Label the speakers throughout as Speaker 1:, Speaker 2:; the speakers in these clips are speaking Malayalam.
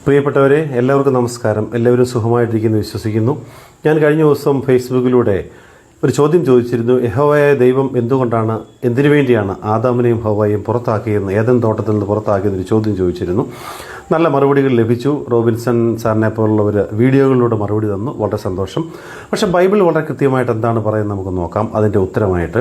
Speaker 1: പ്രിയപ്പെട്ടവരെ, എല്ലാവർക്കും നമസ്കാരം. എല്ലാവരും സുഖമായിട്ടിരിക്കുന്നു വിശ്വസിക്കുന്നു. ഞാൻ കഴിഞ്ഞ ദിവസം ഫേസ്ബുക്കിലൂടെ ഒരു ചോദ്യം ചോദിച്ചിരുന്നു. യഹോവയായ ദൈവം എന്തിനു വേണ്ടിയാണ് ആദാമിനെയും ഹവ്വയെയും പുറത്താക്കിയെന്ന്, ഏദൻ തോട്ടത്തിൽ നിന്ന് പുറത്താക്കിയെന്നൊരു ചോദ്യം ചോദിച്ചിരുന്നു. നല്ല മറുപടികൾ ലഭിച്ചു. റോബിൻസൺ സാറിനെ പോലുള്ളവർ വീഡിയോകളിലൂടെ മറുപടി തന്നു. വളരെ സന്തോഷം. പക്ഷേ ബൈബിൾ വളരെ കൃത്യമായിട്ട് എന്താണ് പറയുന്നത് നമുക്ക് നോക്കാം. അതിൻ്റെ ഉത്തരമായിട്ട്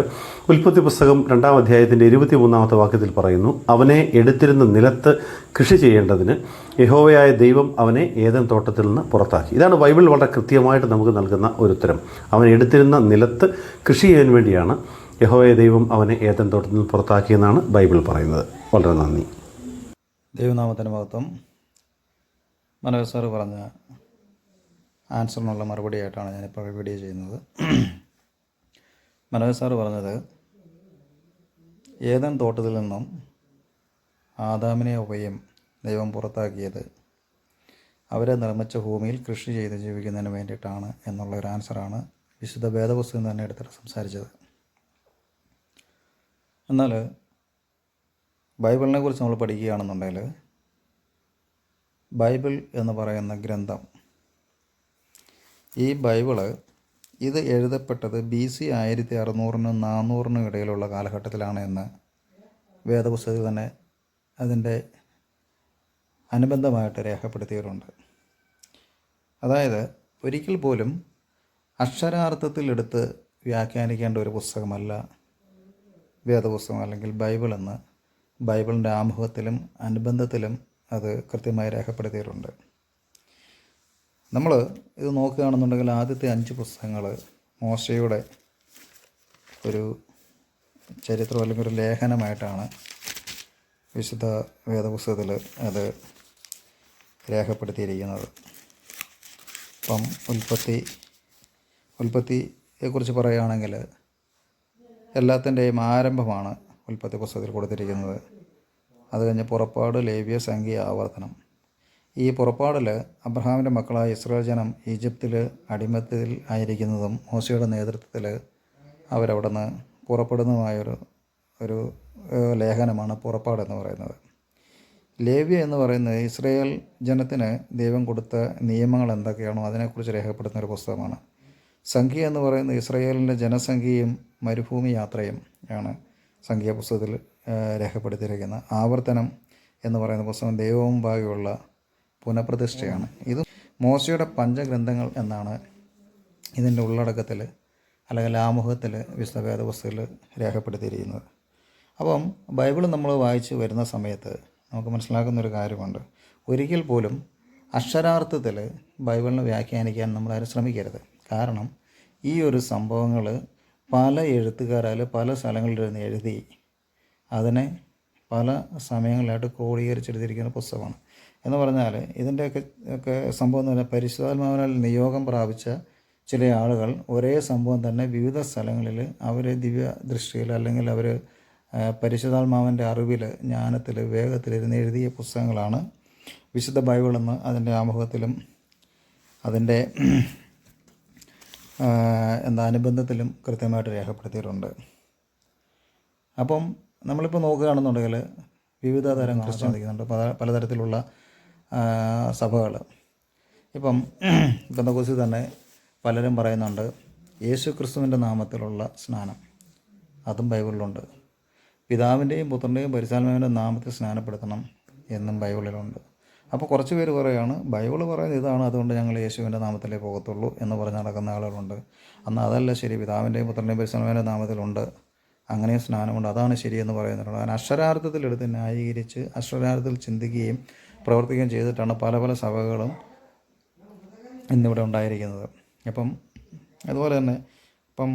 Speaker 1: ഉൽപ്പത്തി പുസ്തകം 2-ാം അധ്യായത്തിൻ്റെ 23-ാമത്തെ വാക്യത്തിൽ പറയുന്നു, അവനെ എടുത്തിരുന്ന നിലത്ത് കൃഷി ചെയ്യേണ്ടതിന് യഹോവയായ ദൈവം അവനെ ഏദൻ തോട്ടത്തിൽ നിന്ന് പുറത്താക്കി. ഇതാണ് ബൈബിൾ വളരെ കൃത്യമായിട്ട് നമുക്ക് നൽകുന്ന ഒരു ഉത്തരം. അവൻ എടുത്തിരുന്ന നിലത്ത് കൃഷി ചെയ്യാൻ വേണ്ടിയാണ് യഹോവയായ ദൈവം അവനെ ഏദൻ തോട്ടത്തിൽ നിന്ന് പുറത്താക്കിയെന്നാണ് ബൈബിൾ പറയുന്നത്. വളരെ നന്ദി.
Speaker 2: ദൈവനാമത്തിന് മഹത്വം. മനോജ് സാറ് പറഞ്ഞ ആൻസറിനുള്ള മറുപടിയായിട്ടാണ് ഞാനിപ്പോൾ വീഡിയോ ചെയ്യുന്നത്. മനോജ് സാറ് പറഞ്ഞത്, ഏദൻ തോട്ടത്തിൽ നിന്നും ആദാമിനെ ഹവ്വയെയും ദൈവം പുറത്താക്കിയത് അവരെ നിർമ്മിച്ച ഭൂമിയിൽ കൃഷി ചെയ്ത് ജീവിക്കുന്നതിന് വേണ്ടിയിട്ടാണ് എന്നുള്ള ഒരു ആൻസറാണ് വിശുദ്ധ വേദപുസ്തകം തന്നെ എടുത്തിട്ട് സംസാരിച്ചത്. എന്നാൽ ബൈബിളിനെ കുറിച്ച് നമ്മൾ പഠിക്കുകയാണെന്നുണ്ടെങ്കിൽ, ബൈബിൾ എന്ന് പറയുന്ന ഗ്രന്ഥം, ഈ ബൈബിള് ഇത് എഴുതപ്പെട്ടത് BC 1600-നും 400-നും ഇടയിലുള്ള കാലഘട്ടത്തിലാണ് എന്ന് വേദപുസ്തകത്തിൽ തന്നെ അതിൻ്റെ അനുബന്ധമായിട്ട് രേഖപ്പെടുത്തിയിട്ടുണ്ട്. അതായത് ഒരിക്കൽ പോലും അക്ഷരാർത്ഥത്തിൽ എടുത്ത് വ്യാഖ്യാനിക്കേണ്ട ഒരു പുസ്തകമല്ല വേദപുസ്തകം അല്ലെങ്കിൽ ബൈബിൾ എന്ന് ബൈബിളിൻ്റെ ആമുഖത്തിലും അനുബന്ധത്തിലും അത് കൃത്യമായി രേഖപ്പെടുത്തിയിട്ടുണ്ട്. നമ്മൾ ഇത് നോക്കുകയാണെന്നുണ്ടെങ്കിൽ ആദ്യത്തെ 5 പുസ്തകങ്ങൾ മോശയുടെ ഒരു ചരിത്രം അല്ലെങ്കിൽ ഒരു ലേഖനമായിട്ടാണ് വിശുദ്ധ വേദപുസ്തകത്തിൽ അത് രേഖപ്പെടുത്തിയിരിക്കുന്നത്. ഇപ്പം ഉൽപ്പത്തിയെക്കുറിച്ച് പറയുകയാണെങ്കിൽ എല്ലാത്തിൻ്റെയും ആരംഭമാണ് ഉൽപ്പത്തി പുസ്തകത്തിൽ കൊടുത്തിരിക്കുന്നത്. അത് കഴിഞ്ഞ് പുറപ്പാട്, ലേവ്യ, സംഖ്യ, ആവർത്തനം. ഈ പുറപ്പാടിൽ അബ്രഹാമിൻ്റെ മക്കളായ ഇസ്രായേൽ ജനം ഈജിപ്തിൽ അടിമത്തിൽ ആയിരിക്കുന്നതും മോശയുടെ നേതൃത്വത്തിൽ അവരവിടെ നിന്ന് പുറപ്പെടുന്നതുമായൊരു ലേഖനമാണ് പുറപ്പാടെന്ന് പറയുന്നത്. ലേവ്യ എന്ന് പറയുന്നത് ഇസ്രായേൽ ജനത്തിന് ദൈവം കൊടുത്ത നിയമങ്ങൾ എന്തൊക്കെയാണോ അതിനെക്കുറിച്ച് രേഖപ്പെടുത്തുന്ന ഒരു പുസ്തകമാണ്. സംഖ്യ എന്ന് പറയുന്നത് ഇസ്രായേലിൻ്റെ ജനസംഖ്യയും മരുഭൂമി യാത്രയും ആണ് സംഖ്യാ പുസ്തകത്തിൽ രേഖപ്പെടുത്തിയിരിക്കുന്നത്. ആവർത്തനം എന്ന് പറയുന്ന പുസ്തകം ദൈവവും ഭാഗ്യമുള്ള പുനഃപ്രതിഷ്ഠയാണ്. ഇത് മോശയുടെ പഞ്ചഗ്രന്ഥങ്ങൾ എന്നാണ് ഇതിൻ്റെ ഉള്ളടക്കത്തിൽ അല്ലെങ്കിൽ ആമുഖത്തിൽ വിശുദ്ധ വേദപുസ്തകത്തിൽ രേഖപ്പെടുത്തിയിരിക്കുന്നത്. അപ്പം ബൈബിൾ നമ്മൾ വായിച്ച് വരുന്ന സമയത്ത് നമുക്ക് മനസ്സിലാക്കുന്നൊരു കാര്യമുണ്ട്. ഒരിക്കൽ പോലും അക്ഷരാർത്ഥത്തിൽ ബൈബിളിനെ വ്യാഖ്യാനിക്കാൻ നമ്മളാരും ശ്രമിക്കരുത്. കാരണം ഈ ഒരു സംഭവങ്ങൾ പല എഴുത്തുകാരാൽ പല സ്ഥലങ്ങളിലിരുന്ന് എഴുതി അതിനെ പല സമയങ്ങളിലായിട്ട് ക്രോഡീകരിച്ചെടുത്തിരിക്കുന്ന പുസ്തകമാണ്. എന്ന് പറഞ്ഞാൽ ഇതിൻ്റെയൊക്കെ സംഭവം എന്ന് പറഞ്ഞാൽ പരിശുദ്ധാത്മാവിനാൽ നിയോഗം പ്രാപിച്ച ചില ആളുകൾ ഒരേ സംഭവം തന്നെ വിവിധ സ്ഥലങ്ങളിൽ അവർ ദിവ്യ ദൃഷ്ടിയിൽ അല്ലെങ്കിൽ അവർ പരിശുദ്ധാത്മാവിൻ്റെ അറിവിൽ, ജ്ഞാനത്തിൽ, വേഗത്തിലിരുന്ന് എഴുതിയ പുസ്തകങ്ങളാണ് വിശുദ്ധ ബൈബിളെന്ന് അതിൻ്റെ ആമുഖത്തിലും അതിൻ്റെ അനുബന്ധത്തിലും കൃത്യമായിട്ട് രേഖപ്പെടുത്തിയിട്ടുണ്ട്. അപ്പം നമ്മളിപ്പോൾ നോക്കുകയാണെന്നുണ്ടെങ്കിൽ വിവിധ തരം ക്രിസ്ത്യൻ സാധിക്കുന്നുണ്ട്, പലതരത്തിലുള്ള സഭകൾ. ഇപ്പം പെന്തക്കോസ്തിൽ തന്നെ പലരും പറയുന്നുണ്ട് യേശു ക്രിസ്തുവിൻ്റെ നാമത്തിലുള്ള സ്നാനം, അതും ബൈബിളിലുണ്ട്. പിതാവിൻ്റെയും പുത്രൻ്റെയും പരിശുദ്ധാത്മാവിൻ്റെ നാമത്തിൽ സ്നാനപ്പെടുത്തണം എന്നും ബൈബിളിലുണ്ട്. അപ്പോൾ കുറച്ച് പേര് പറയുകയാണ് ബൈബിൾ പറയുന്നത് ഇതാണ്, അതുകൊണ്ട് ഞങ്ങൾ യേശുവിൻ്റെ നാമത്തിലേ പോകത്തുള്ളൂ എന്ന് പറഞ്ഞ് നടക്കുന്ന ആളുകളുണ്ട്. എന്നാൽ അതല്ല ശരി, പിതാവിൻ്റെയും പുത്രൻ്റെയും പരിശുദ്ധാത്മാവിൻ്റെ നാമത്തിലുണ്ട്, അങ്ങനെ സ്നാനമുണ്ട്, അതാണ് ശരിയെന്ന് പറയുന്നുണ്ട്. അതിന് അക്ഷരാർത്ഥത്തിലെടുത്ത് ന്യായീകരിച്ച് അക്ഷരാർത്ഥത്തിൽ ചിന്തിക്കുകയും പ്രവർത്തിക്കുകയും ചെയ്തിട്ടാണ് പല പല സഭകളും ഇന്നിവിടെ ഉണ്ടായിരിക്കുന്നത്. അപ്പം അതുപോലെ തന്നെ ഇപ്പം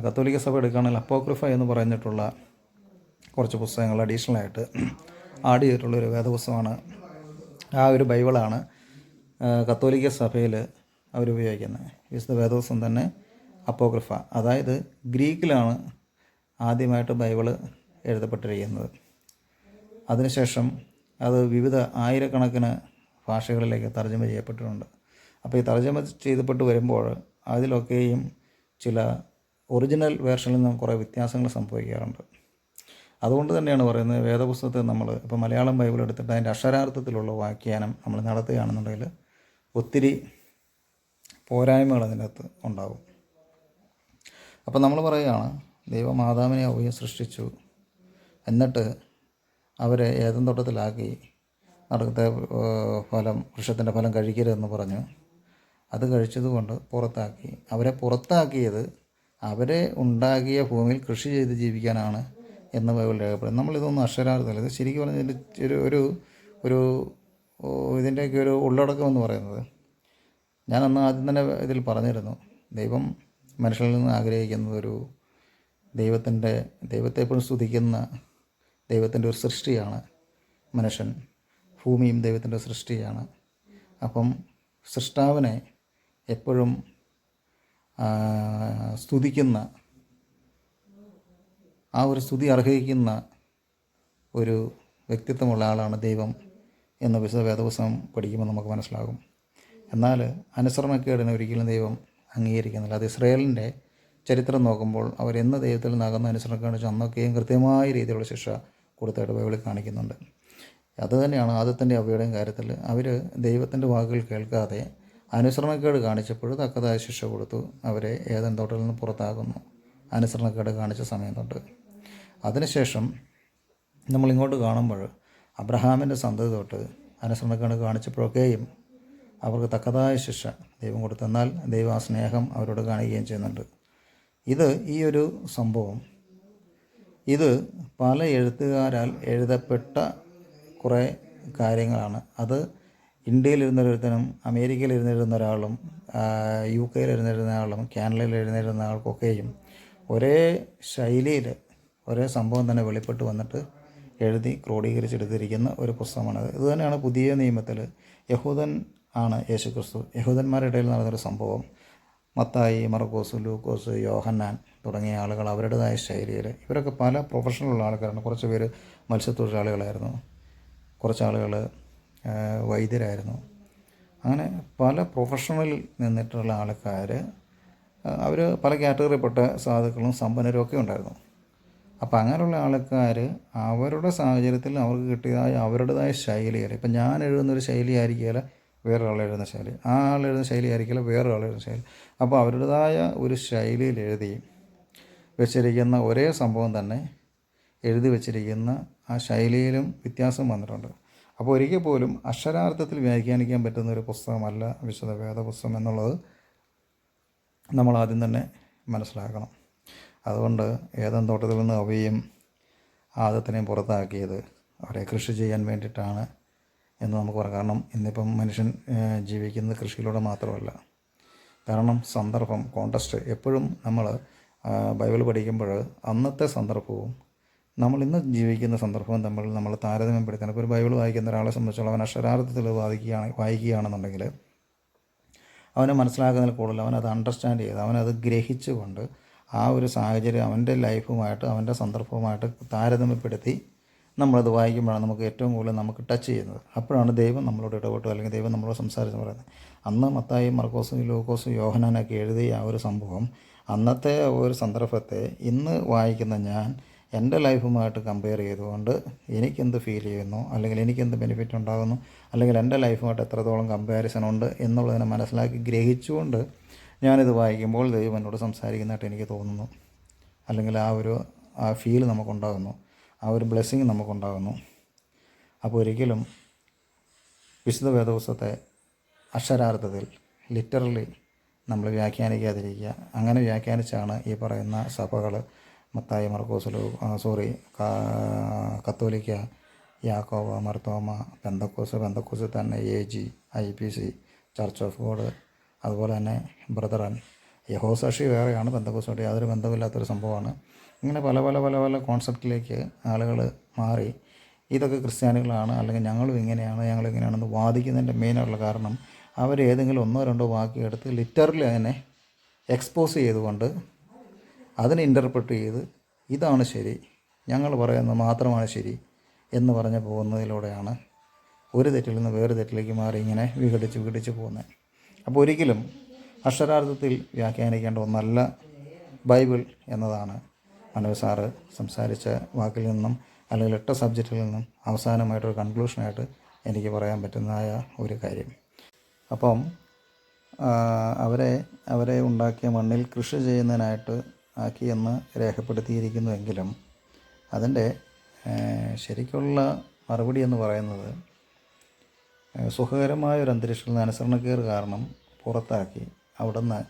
Speaker 2: കത്തോലിക്ക സഭ എടുക്കുകയാണെങ്കിൽ അപ്പോക്രിഫ എന്ന് പറഞ്ഞിട്ടുള്ള കുറച്ച് പുസ്തകങ്ങൾ അഡീഷണലായിട്ട് ആഡ് ചെയ്തിട്ടുള്ളൊരു വേദപുസ്തകമാണ്, ആ ഒരു ബൈബിളാണ് കത്തോലിക്ക സഭയിൽ അവരുപയോഗിക്കുന്നത്. വിശുദ്ധ വേദപുസ്തകം തന്നെ അപ്പോക്രിഫ, അതായത് ഗ്രീക്കിലാണ് ആദ്യമായിട്ട് ബൈബിള് എഴുതപ്പെട്ടിരിക്കുന്നത്. അതിനുശേഷം അത് വിവിധ ആയിരക്കണക്കിന് ഭാഷകളിലേക്ക് തർജ്ജമ ചെയ്യപ്പെട്ടിട്ടുണ്ട്. അപ്പോൾ ഈ തർജ്ജമ ചെയ്യപ്പെട്ട് വരുമ്പോൾ അതിലൊക്കെയും ചില ഒറിജിനൽ വേർഷനിൽ നിന്നും കുറേ വ്യത്യാസങ്ങൾ സംഭവിക്കാറുണ്ട്. അതുകൊണ്ട് തന്നെയാണ് പറയുന്നത് വേദപുസ്തകത്തെ നമ്മൾ ഇപ്പോൾ മലയാളം ബൈബിൾ എടുത്തിട്ട് അതിൻ്റെ അക്ഷരാർത്ഥത്തിലുള്ള വ്യാഖ്യാനം നമ്മൾ നടത്തുകയാണെന്നുണ്ടെങ്കിൽ ഒത്തിരി പോരായ്മകൾ അതിനകത്ത് ഉണ്ടാകും. അപ്പോൾ നമ്മൾ പറയുകയാണ് ദൈവം ആദാമിനെ ഹവ്വയെ സൃഷ്ടിച്ചു, എന്നിട്ട് അവരെ ഏദൻ തോട്ടത്തിലാക്കി നടക്കത്തെ വൃക്ഷത്തിൻ്റെ ഫലം കഴിക്കരുതെന്ന് പറഞ്ഞു. അത് കഴിച്ചതുകൊണ്ട് പുറത്താക്കി. അവരെ പുറത്താക്കിയത് അവരെ ഉണ്ടാക്കിയ ഭൂമിയിൽ കൃഷി ചെയ്ത് ജീവിക്കാനാണ് എന്ന് ബൈബിൾ രേഖപ്പെടുന്നത്. നമ്മളിതൊന്നും അക്ഷരാർത്ഥമല്ല. ഇത് ശരിക്കും പറഞ്ഞാൽ ഇതിൻ്റെ ഒരു ഇതിൻ്റെയൊക്കെ ഒരു ഉള്ളടക്കം എന്ന് പറയുന്നത്, ഞാനന്ന് ആദ്യം തന്നെ ഇതിൽ പറഞ്ഞിരുന്നു, ദൈവം മനുഷ്യനിൽ നിന്ന് ആഗ്രഹിക്കുന്നത് ഒരു ദൈവത്തെ എപ്പോഴും സ്തുതിക്കുന്ന ദൈവത്തിൻ്റെ ഒരു സൃഷ്ടിയാണ് മനുഷ്യൻ. ഭൂമിയും ദൈവത്തിൻ്റെ സൃഷ്ടിയാണ്. അപ്പം സൃഷ്ടാവിനെ എപ്പോഴും സ്തുതിക്കുന്ന, ആ ഒരു സ്തുതി അർഹിക്കുന്ന ഒരു വ്യക്തിത്വമുള്ള ആളാണ് ദൈവം എന്ന് വിശുദ്ധ വേദപുസ്തകം പഠിക്കുമ്പോൾ നമുക്ക് മനസ്സിലാകും. എന്നാൽ അനുസരണക്കേടിനെ ഒരിക്കലും ദൈവം അംഗീകരിക്കുന്നില്ല. അത് ഇസ്രായേലിൻ്റെ ചരിത്രം നോക്കുമ്പോൾ അവരെന്ന് ദൈവത്തിൽ നിന്നാകുന്ന അനുസരണക്കേട് അന്നൊക്കെയും കൃത്യമായ രീതിയിലുള്ള ശിക്ഷ കൊടുത്തായിട്ട് ബൈബിളിൽ കാണിക്കുന്നുണ്ട്. അതുതന്നെയാണ് ആദത്തിൻ്റെ അവയുടെയും കാര്യത്തിൽ. അവർ ദൈവത്തിൻ്റെ വാക്കുകൾ കേൾക്കാതെ അനുസരണക്കേട് കാണിച്ചപ്പോൾ തക്കതായ ശിക്ഷ കൊടുത്തു. അവരെ ഏദൻ തോട്ടത്തിൽ നിന്ന് പുറത്താക്കുന്നു, അനുസരണക്കേട് കാണിച്ച സമയം തൊട്ട്. അതിനുശേഷം നമ്മളിങ്ങോട്ട് കാണുമ്പോൾ അബ്രഹാമിൻ്റെ സന്തതി തൊട്ട് അനുസരണക്കേട് കാണിച്ചപ്പോഴൊക്കെയും അവർക്ക് തക്കതായ ശിക്ഷ ദൈവം കൊടുത്തു. എന്നാൽ ദൈവം ആ സ്നേഹം അവരോട് കാണിക്കുകയും ചെയ്യുന്നുണ്ട്. ഈ ഒരു സംഭവം ഇത് പല എഴുത്തുകാരാൽ എഴുതപ്പെട്ട കുറേ കാര്യങ്ങളാണ്. അത് ഇന്ത്യയിലിരുന്നൊരുത്തനും അമേരിക്കയിലിരുന്നിരുന്ന ഒരാളും UK ഇരുന്നിരുന്ന ആളും കാനഡയിൽ എഴുന്നേരുന്ന ആൾക്കൊക്കെയും ഒരേ ശൈലിയിൽ ഒരേ സംഭവം തന്നെ വെളിപ്പെട്ട് വന്നിട്ട് എഴുതി ക്രോഡീകരിച്ചെടുത്തിരിക്കുന്ന ഒരു പുസ്തകമാണത്. ഇത് തന്നെയാണ് പുതിയ നിയമത്തിൽ യഹൂദൻ ആണ് യേശുക്രിസ്തു. യഹൂദന്മാരുടെ ഇടയിൽ നടന്നൊരു സംഭവം. മത്തായി, മർക്കോസ്, ലൂക്കോസ്, യോഹന്നാൻ തുടങ്ങിയ ആളുകൾ അവരുടേതായ ശൈലിയിൽ, ഇവരൊക്കെ പല പ്രൊഫഷണലുള്ള ആൾക്കാരാണ്. കുറച്ച് പേര് മത്സ്യത്തൊഴിലാളികളായിരുന്നു, കുറച്ച് ആളുകൾ വൈദ്യരായിരുന്നു. അങ്ങനെ പല പ്രൊഫഷണലിൽ നിന്നിട്ടുള്ള ആൾക്കാർ, അവർ പല കാറ്റഗറിയിൽപ്പെട്ട സാധുക്കളും സമ്പന്നരും ഒക്കെ ഉണ്ടായിരുന്നു. അപ്പോൾ അങ്ങനെയുള്ള ആൾക്കാർ അവരുടെ സാഹചര്യത്തിൽ അവർക്ക് കിട്ടിയതായ അവരുടേതായ ശൈലിയിൽ, ഇപ്പം ഞാൻ എഴുതുന്നൊരു ശൈലി ആയിരിക്കില്ല വേറൊരാൾ എഴുതുന്ന ശൈലി, ആ ആൾ എഴുതുന്ന ശൈലി ആയിരിക്കില്ല വേറൊരാൾ എഴുതുന്ന ശൈലി. അപ്പോൾ അവരുടേതായ ഒരു ശൈലിയിൽ എഴുതി വെച്ചിരിക്കുന്ന ഒരേ സംഭവം തന്നെ എഴുതി വെച്ചിരിക്കുന്ന ആ ശൈലിയിലും വ്യത്യാസം വന്നിട്ടുണ്ട്. അപ്പോൾ ഒരിക്കൽ പോലും അക്ഷരാർത്ഥത്തിൽ വ്യാഖ്യാനിക്കാൻ പറ്റുന്ന ഒരു പുസ്തകമല്ല വിശുദ്ധ വേദപുസ്തകം എന്നുള്ളത് നമ്മൾ ആദ്യം തന്നെ മനസ്സിലാക്കണം. അതുകൊണ്ട് ഏദൻ തോട്ടത്തിൽ നിന്ന് ഹവ്വയും ആദത്തിനെയും പുറത്താക്കിയത് അവരെ കൃഷി ചെയ്യാൻ വേണ്ടിയിട്ടാണ് എന്ന് നമുക്ക് പറയാം. കാരണം ഇന്നിപ്പം മനുഷ്യൻ ജീവിക്കുന്നത് കൃഷിയിലൂടെ മാത്രമല്ല. കാരണം സന്ദർഭം, കോണ്ടസ്റ്റ്, എപ്പോഴും നമ്മൾ ബൈബിൾ പഠിക്കുമ്പോൾ അന്നത്തെ സന്ദർഭവും നമ്മൾ ഇന്ന് ജീവിക്കുന്ന സന്ദർഭവും തമ്മിൽ നമ്മൾ താരതമ്യപ്പെടുത്താൻ. ഇപ്പോൾ ഒരു ബൈബിൾ വായിക്കുന്ന ഒരാളെ സംബന്ധിച്ചോളം അവൻ അക്ഷരാർത്ഥത്തിൽ വായിക്കുകയാണെന്നുണ്ടെങ്കിൽ അവനെ മനസ്സിലാക്കുന്നതിൽ കൂടുതൽ അവനത് അണ്ടർസ്റ്റാൻഡ് ചെയ്ത് അവനത് ഗ്രഹിച്ചുകൊണ്ട് ആ ഒരു സാഹചര്യം അവൻ്റെ ലൈഫുമായിട്ട് അവൻ്റെ സന്ദർഭവുമായിട്ട് താരതമ്യപ്പെടുത്തി നമ്മളത് വായിക്കുമ്പോഴാണ് നമുക്ക് ഏറ്റവും കൂടുതൽ നമുക്ക് ടച്ച് ചെയ്യുന്നത്. അപ്പോഴാണ് ദൈവം നമ്മളോട് ഇടപെട്ടു, അല്ലെങ്കിൽ ദൈവം നമ്മളോട് സംസാരിച്ച് പറയുന്നത്. അന്ന് മത്തായി, മർക്കോസും, ലൂക്കോസും, യോഹന്നാനൊക്കെ എഴുതിയ ആ ഒരു സംഭവം, അന്നത്തെ ഒരു സന്ദർഭത്തെ ഇന്ന് വായിക്കുന്ന ഞാൻ എൻ്റെ ലൈഫുമായിട്ട് കമ്പയർ ചെയ്തുകൊണ്ട് എനിക്കെന്ത് ഫീൽ ചെയ്യുന്നു, അല്ലെങ്കിൽ എനിക്കെന്ത് ബെനിഫിറ്റ് ഉണ്ടാകുന്നു, അല്ലെങ്കിൽ എൻ്റെ ലൈഫുമായിട്ട് എത്രത്തോളം കമ്പാരിസൺ ഉണ്ട് എന്നുള്ളതിനെ മനസ്സിലാക്കി ഗ്രഹിച്ചുകൊണ്ട് ഞാനിത് വായിക്കുമ്പോൾ ദൈവം എന്നോട് സംസാരിക്കുന്നതായിട്ട് എനിക്ക് തോന്നുന്നു, അല്ലെങ്കിൽ ആ ഫീൽ നമുക്കുണ്ടാകുന്നു, ആ ഒരു ബ്ലെസ്സിങ് നമുക്കുണ്ടാകുന്നു. അപ്പോൾ ഒരിക്കലും വിശുദ്ധ വേദപുസ്തകത്തെ അക്ഷരാർത്ഥത്തിൽ ലിറ്ററലി നമ്മൾ വ്യാഖ്യാനിക്കാതിരിക്കുക. അങ്ങനെ വ്യാഖ്യാനിച്ചാണ് ഈ പറയുന്ന സഭകൾ മത്തായി, മർക്കോസ്, കത്തോലിക്ക, യാക്കോബ, മർത്തോമ, പെന്തക്കോസ് തന്നെ AG, IPC, church of God, അതുപോലെ തന്നെ ബ്രദറൻ, യഹോസാക്ഷി വേറെയാണ്, പെന്തക്കോസുമായിട്ട് യാതൊരു ബന്ധമില്ലാത്തൊരു സംഭവമാണ്. ഇങ്ങനെ പല പല പല പല കോൺസെപ്റ്റിലേക്ക് ആളുകൾ മാറി ഇതൊക്കെ ക്രിസ്ത്യാനികളാണ്, അല്ലെങ്കിൽ ഞങ്ങളും ഇങ്ങനെയാണെന്ന് വാദിക്കുന്നതിൻ്റെ മെയിനായിട്ടുള്ള കാരണം അവർ ഏതെങ്കിലും ഒന്നോ രണ്ടോ വാക്കിയെടുത്ത് ലിറ്ററലി അതിനെ എക്സ്പോസ് ചെയ്തുകൊണ്ട് അതിനെ ഇൻ്റർപ്രറ്റ് ചെയ്ത് ഇതാണ് ശരി, ഞങ്ങൾ പറയുന്നത് മാത്രമാണ് ശരി എന്ന് പറഞ്ഞ് പോകുന്നതിലൂടെയാണ് ഒരു തെറ്റിൽ നിന്ന് വേറെ തെറ്റിലേക്ക് മാറി ഇങ്ങനെ വിഘടിച്ച് പോകുന്നത്. അപ്പോൾ ഒരിക്കലും അക്ഷരാർത്ഥത്തിൽ വ്യാഖ്യാനിക്കേണ്ട ഒന്നല്ല ബൈബിൾ എന്നതാണ് മനോജ് സാറ് സംസാരിച്ച വാക്കിൽ നിന്നും അല്ലെങ്കിൽ ഇട്ട സബ്ജക്റ്റിൽ നിന്നും അവസാനമായിട്ടൊരു കൺക്ലൂഷനായിട്ട് എനിക്ക് പറയാൻ പറ്റുന്നതായ ഒരു കാര്യം. അപ്പം അവരെ ഉണ്ടാക്കിയ മണ്ണിൽ കൃഷി ചെയ്യുന്നതിനായിട്ട് ആക്കിയെന്ന് രേഖപ്പെടുത്തിയിരിക്കുന്നുവെങ്കിലും അതിൻ്റെ ശരിക്കുള്ള മറുപടി എന്ന് പറയുന്നത് സുഖകരമായ ഒരു അന്തരീക്ഷത്തിൽ നിന്ന് അനുസരണക്കേട് കാരണം പുറത്താക്കി അവിടുന്ന്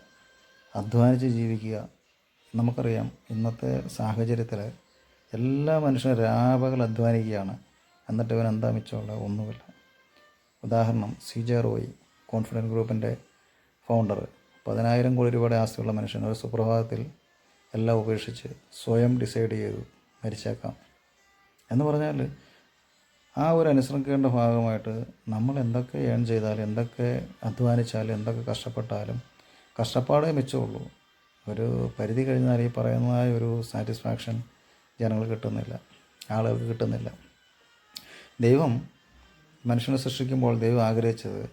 Speaker 2: അധ്വാനിച്ച് ജീവിക്കുക. നമുക്കറിയാം ഇന്നത്തെ സാഹചര്യത്തിൽ എല്ലാ മനുഷ്യരും രാപകൽ അധ്വാനിക്കുകയാണ്. എന്നിട്ട് ഇവൻ എന്താ മിച്ചമുള്ളത്? ഒന്നുമില്ല. ഉദാഹരണം CJ റോയ്, കോൺഫിഡൻറ്റ് ഗ്രൂപ്പിൻ്റെ ഫൗണ്ടർ, 10,000 കോടി രൂപയുടെ ആസ്തിയുള്ള മനുഷ്യൻ ഒരു സുപ്രഭാതത്തിൽ എല്ലാം ഉപേക്ഷിച്ച് സ്വയം ഡിസൈഡ് ചെയ്തു മരിച്ചേക്കാം എന്ന് പറഞ്ഞാൽ ആ ഒരു അനുസരണക്കേണ്ട ഭാഗമായിട്ട് നമ്മൾ എന്തൊക്കെ ഏൺ ചെയ്താലും, എന്തൊക്കെ അധ്വാനിച്ചാലും, എന്തൊക്കെ കഷ്ടപ്പെട്ടാലും കഷ്ടപ്പാടേ മിച്ചമുള്ളൂ. ഒരു പരിധി കഴിഞ്ഞാൽ ഈ പറയുന്നതായ ഒരു സാറ്റിസ്ഫാക്ഷൻ ജനങ്ങൾക്ക് കിട്ടുന്നില്ല, ആളുകൾക്ക് കിട്ടുന്നില്ല. ദൈവം മനുഷ്യനെ സൃഷ്ടിക്കുമ്പോൾ ദൈവം ആഗ്രഹിച്ചത്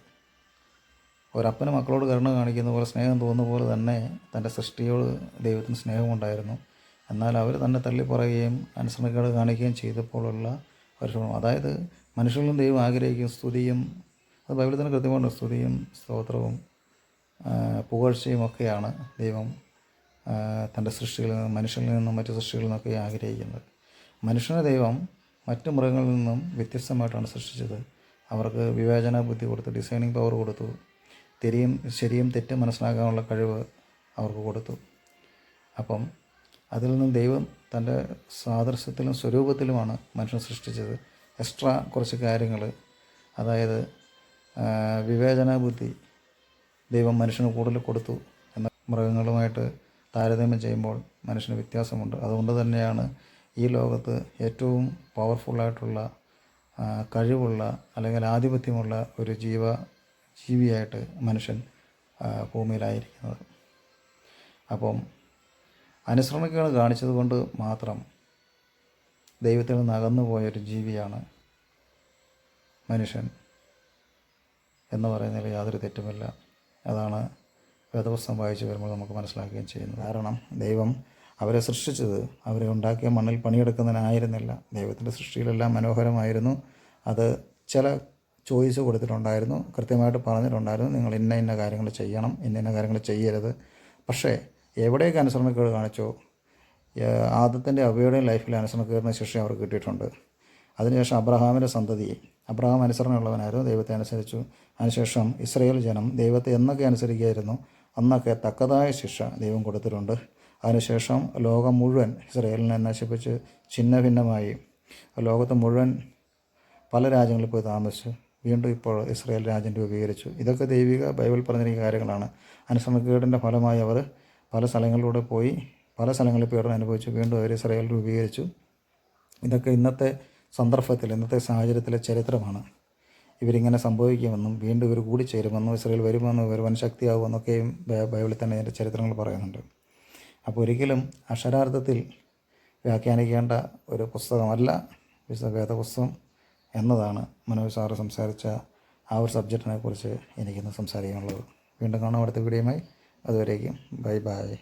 Speaker 2: ഒരപ്പന് മക്കളോട് കരുണ കാണിക്കുന്ന പോലെ, സ്നേഹം തോന്നുന്ന പോലെ തന്നെ തൻ്റെ സൃഷ്ടിയോട് ദൈവത്തിന് സ്നേഹമുണ്ടായിരുന്നു. എന്നാൽ അവർ തന്നെ തള്ളിപ്പറയുകയും അനുസരണക്കേട് കാണിക്കുകയും ചെയ്തപ്പോഴുള്ള ഒരു, അതായത് മനുഷ്യരിലും ദൈവം ആഗ്രഹിക്കും സ്തുതിയും, അത് ബൈബിളിൽ തന്നെ കൃത്യമാണ്, സ്തുതിയും സ്തോത്രവും പുകഴ്ചയും ഒക്കെയാണ് ദൈവം തൻ്റെ സൃഷ്ടികളിൽ നിന്നും, മനുഷ്യരിൽ നിന്നും മറ്റു സൃഷ്ടികളിൽ നിന്നൊക്കെ ആഗ്രഹിക്കുന്നത്. മനുഷ്യനെ ദൈവം മറ്റു മൃഗങ്ങളിൽ നിന്നും വ്യത്യസ്തമായിട്ടാണ് സൃഷ്ടിച്ചത്. അവർക്ക് വിവേചന ബുദ്ധി കൊടുത്തു, ഡിസൈനിങ് പവർ കൊടുത്തു, ശരിയും തെറ്റും മനസ്സിലാക്കാനുള്ള കഴിവ് അവർക്ക് കൊടുത്തു. അപ്പം അതിൽ നിന്നും ദൈവം തൻ്റെ സാദൃശ്യത്തിലും സ്വരൂപത്തിലുമാണ് മനുഷ്യനെ സൃഷ്ടിച്ചത്. എക്സ്ട്രാ കുറച്ച് കാര്യങ്ങൾ, അതായത് വിവേചന ബുദ്ധി ദൈവം മനുഷ്യന് കൂടുതൽ കൊടുത്തു. എന്ന മൃഗങ്ങളുമായിട്ട് താരതമ്യം ചെയ്യുമ്പോൾ മനുഷ്യന് വ്യത്യാസമുണ്ട്. അതുകൊണ്ട് തന്നെയാണ് ഈ ലോകത്ത് ഏറ്റവും പവർഫുള്ളായിട്ടുള്ള, കഴിവുള്ള അല്ലെങ്കിൽ ആധിപത്യമുള്ള ഒരു ജീവിയായിട്ട് മനുഷ്യൻ ഭൂമിയിലായിരിക്കുന്നത്. അപ്പം അനുസരണക്കേട് കാണിച്ചത് കൊണ്ട് മാത്രം ദൈവത്തിൽ നിന്ന് അകന്നു പോയൊരു ജീവിയാണ് മനുഷ്യൻ എന്ന് പറയുന്നതിൽ യാതൊരു തെറ്റുമില്ല. അതാണ് വേദപുസ്തകം വായിച്ച് വരുമ്പോൾ നമുക്ക് മനസ്സിലാക്കുകയും ചെയ്യുന്നത്. കാരണം ദൈവം അവരെ സൃഷ്ടിച്ചത് അവരെ ഉണ്ടാക്കിയ മണ്ണിൽ പണിയെടുക്കുന്നതിനായിരുന്നില്ല. ദൈവത്തിൻ്റെ സൃഷ്ടിയിലെല്ലാം മനോഹരമായിരുന്നു. അത് ചില ചോയ്സ് കൊടുത്തിട്ടുണ്ടായിരുന്നു, കൃത്യമായിട്ട് പറഞ്ഞിട്ടുണ്ടായിരുന്നു, നിങ്ങൾ ഇന്ന കാര്യങ്ങൾ ചെയ്യണം, ഇന്ന കാര്യങ്ങൾ ചെയ്യരുത്. പക്ഷേ എവിടെയൊക്കെ അനുസരണക്കേട് കാണിച്ചോ, ആദത്തിൻ്റെ അവയുടെയും ലൈഫിൽ അനുസരണക്കേടിന് ശിക്ഷ അവർക്ക് കിട്ടിയിട്ടുണ്ട്. അതിനുശേഷം അബ്രഹാമിൻ്റെ സന്തതി, അബ്രഹാം അനുസരണമുള്ളവനായിരുന്നു, ദൈവത്തെ അനുസരിച്ചു. അതിനുശേഷം ഇസ്രായേൽ ജനം ദൈവത്തെ എന്നൊക്കെ അനുസരിക്കുകയായിരുന്നു അന്നൊക്കെ തക്കതായ ശിക്ഷ ദൈവം കൊടുത്തിട്ടുണ്ട്. അതിനുശേഷം ലോകം മുഴുവൻ ഇസ്രായേലിനെ നശിപ്പിച്ച് ഛിന്ന ഭിന്നമായി ലോകത്ത് മുഴുവൻ പല രാജ്യങ്ങളിൽ പോയി താമസിച്ചു. വീണ്ടും ഇപ്പോൾ ഇസ്രായേൽ രാജ്യം രൂപീകരിച്ചു. ഇതൊക്കെ ദൈവിക ബൈബിൾ പറഞ്ഞിരിക്കുന്ന കാര്യങ്ങളാണ്. അനുസരണക്കേടിൻ്റെ ഫലമായി അവർ പല സ്ഥലങ്ങളിലൂടെ പോയി, പല സ്ഥലങ്ങളിൽ പീഡനം അനുഭവിച്ചു. വീണ്ടും അവർ ഇസ്രായേൽ രൂപീകരിച്ചു. ഇതൊക്കെ ഇന്നത്തെ സന്ദർഭത്തിൽ, ഇന്നത്തെ സാഹചര്യത്തിലെ ചരിത്രമാണ്. ഇവരിങ്ങനെ സംഭവിക്കുമെന്നും വീണ്ടും ഇവർ കൂടിച്ചേരുമെന്നും ഇസ്രായേൽ വരുമെന്നും ഇവർ വൻ ശക്തിയാകുമെന്നൊക്കെയും ബൈബിളിൽ തന്നെ ഇതിൻ്റെ ചരിത്രങ്ങൾ പറയുന്നുണ്ട്. അപ്പോൾ ഒരിക്കലും അക്ഷരാർത്ഥത്തിൽ വ്യാഖ്യാനിക്കേണ്ട ഒരു പുസ്തകമല്ല വേദപുസ്തകം എന്നതാണ് മനോജ് സാറ് സംസാരിച്ച ആ ഒരു സബ്ജക്റ്റിനെ കുറിച്ച് എനിക്കിന്ന് സംസാരിക്കാനുള്ളത്. വീണ്ടും കാണാം അടുത്ത വീഡിയോയുമായി. അതുവരേക്കും ബൈ ബൈ.